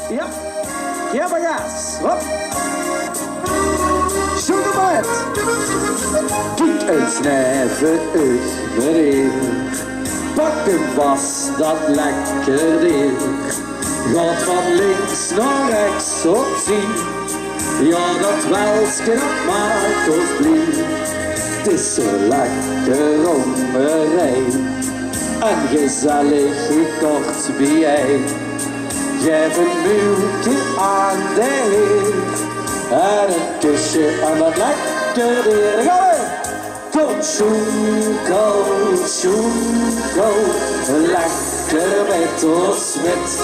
Ja, ja maar gas. Hop. Zoek hem uit. Kijk eens neven uit meneer. Pak hem vast, dat lekker deel. Gaat van links naar rechts opzien. Ja, dat welsje dat maakt ons blij. Het is zo lekker om me heen. En gezellig kort bij jij. Geef een muiltje aan de heer. En een kusje en dat lekker weer. Gaan we! Kom schoenko, schoenko. Lekker met ons met.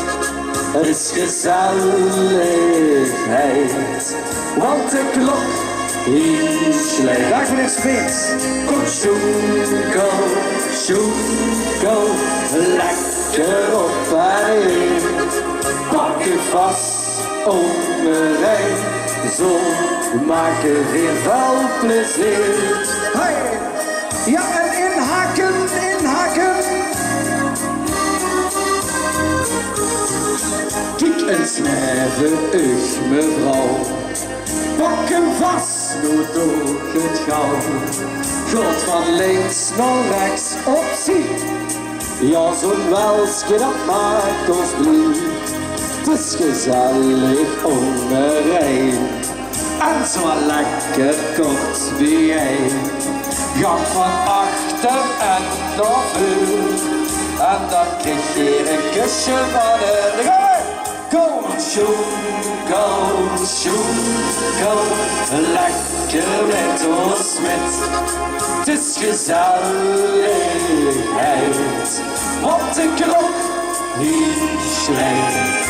Het is gezelligheid. Want de klok die slecht. Dag meneer Speens. Kom schoenko, schoenko. Lekker op en in. Pak je vast om me heen. Zo maak je weer veel plezier. Hey. Ja, en inhaken, inhaken. Kijk eens neven uit, mevrouw. Pak hem vast, nu doe het gauw. Gaat van links naar rechts opzien. Ja, zo'n welsje dat maakt ons blij. Het is gezellig om me heen. En zo lekker kort bij jij. Gaat van achter en naar voor. En dan krijg je een kusje van de rug. Kom, schoenko, schoenko. Lekker met ons met. Het is gezelligheid. Want de klok die slecht.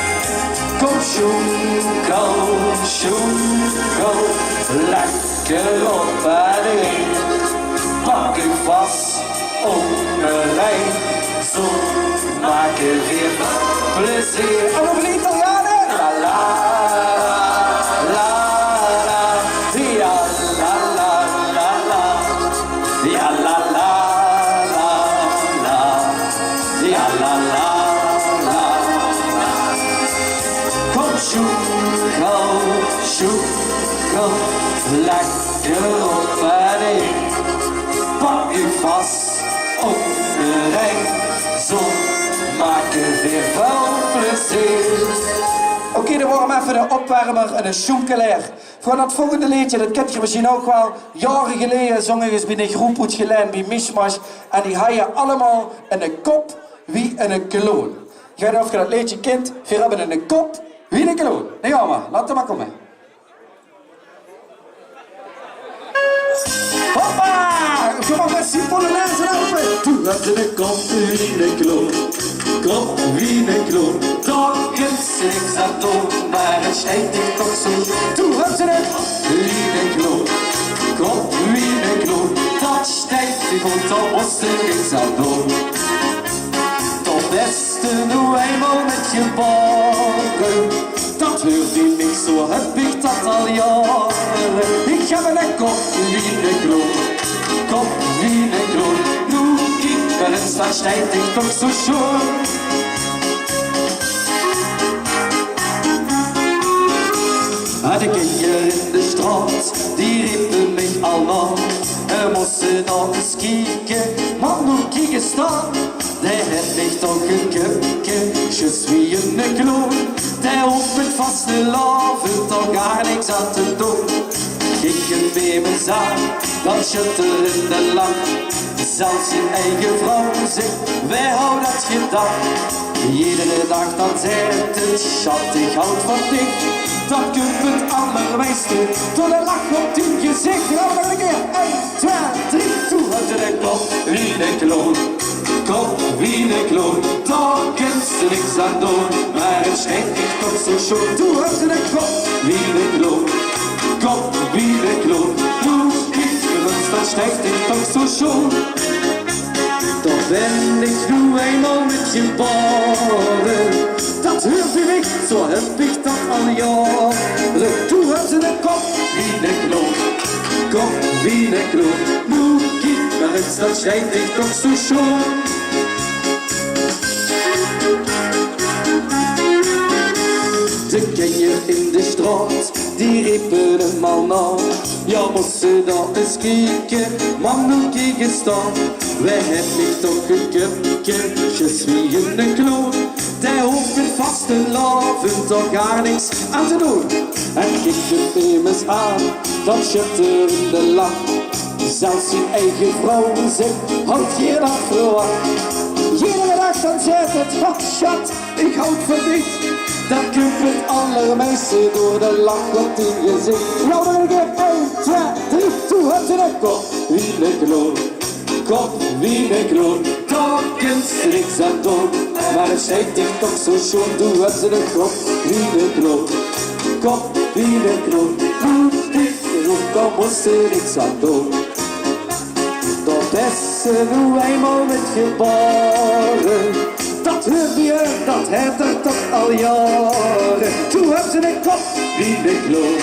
Kom schoenko, schoenko, lekker op en in. Pak ik vast om me heen. Zo maak je weer plezier. En over de Italianen. La la la la, ja la la la la, ja la la la la, ja la la. Schoenko, schoenko, lekker op en in. Pak je vast op de ring, zo maak je weer veel plezier. Oké, dan worden we even een opwarmer en een schoenkelaar. Voor dat volgende liedje, dat kent je misschien ook wel. Jaren geleden zongen ze bij een groep uit Geleen, bij Mishmash. En die hadden allemaal een kop wie een kloon. Ik weet niet of je dat liedje kent, we hebben een kop. Wie een kloon? Nee, ga maar, laat hem maar komen. Hoppa! Kom maar, met simpele lezen helpen. Toen had je een kop, wie een kloon. Kop, wie een kloon. Toch is niks aan doen, maar het schijnt ik toch zo. Toen had je een kop, wie een kloon. Kop, wie een kloon. Dat stijgt ik goed, toch was er niks aan doen. Toch beste nu eenmaal met je bakken. Dat hoort u niet, zo heb ik dat al jaren. Ik heb een kop, wie een kloon. Kop, wie een kloon. Nu ik wel eens, dan stijgt ik toch zo schoon. En de kinderen in de straat, die riepen mij allemaal. We moesten nog eens kijken, maar nu kijken staan. Daar heb ik toch een kupje, je suis een kloon. Daar hoeft het vast te laven, toch gar niks aan te doen. Kijk je bij me aan, dan schitterende lach. Zelfs je eigen vrouw zegt, wij houden dat gedaan. Iedere dag dan zegt het, schat, ik houd van dich. Dat kunt het allermeeste, door de lach op die gezicht. Gaan we nog een keer, 1, 2, 3, toe. Uit de kop, wie een kloon. Kop, wie een kloon. Daar kunt ze niks aan doen, maar het schijnt ik toch zo schoon. Toe, uit de kop, wie een kloon. Kop, wie een kloon. Doe ik gerust, dan stijgt ik toch zo schoon. Toch ben ik nu eenmaal met je baren. Dat hoort u niet, zo heb ik dat al jaren. Toe uit de kop, wie een kloon. Kop, wie een kloon. Doe ik gerust, dan stijgt ik toch zo schoon. straat, die riepen hem al na. Ja, moest ze dat eens kijken, man, hoe kijk eens dan. Wij hebben mich toch gekeken, je suis een kloon. Die hoeft met vaste laven toch gar niks aan te doen. En kijk het hem eens aan, dat schitterende lach. Zelfs zijn eigen vrouw zegt, houd je dat verwacht. Iedere dag dan zegt het, wat schat, ik houd van dit. Dan kunt het allermeeste door de lach op in gezicht. Nou dan ik heb 1, 2, 3, toe hebt ze de kop. Wie de kloon, kop, wie de kloon. Daar kunt ze niks aan doen. Maar het schijnt ik toch zo schoon, toe hebt ze de kop. Wie de kloon, kop, wie de kloon. Doe dit, daar moest ze niks aan doen. Dat is ze nu eenmaal met geboren. Dat hoor je, dat heeft er toch al jaren. Toen hebben ze een kop, wie de kloon.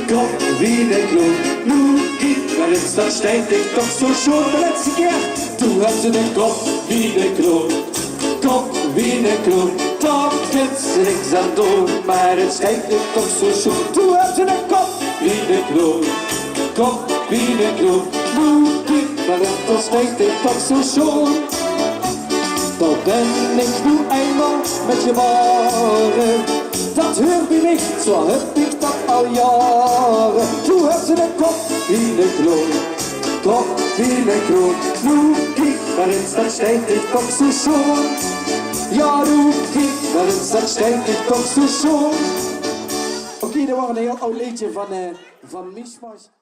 Kop, wie de kloon. Nu, kijk, maar eens, dat stijgt ik toch zo schoon de laatste keer. Toen hebben ze een kop, wie de kloon. Kop, wie de kloon. Daar kunt ze niks aan doen, maar het stijgt ik toch zo schoon. Toen hebben ze een kop, wie de kloon. Kop, wie de kloon. Nu, kijk, maar dat stijgt ik toch zo schoon. Daar ben ik nu eenmaal met geboren. Dat hoort bij mij, zo heb ik dat al jaren. Toen heb ze de kop in de kloon. Kop in de kloon. Nu kijk, maar eens dat stijgt ik toch zo schoon. Ja, nu kijk, maar eens dat stijgt ik toch zo schoon. Oké, dat was een heel oud liedje van Mishmash.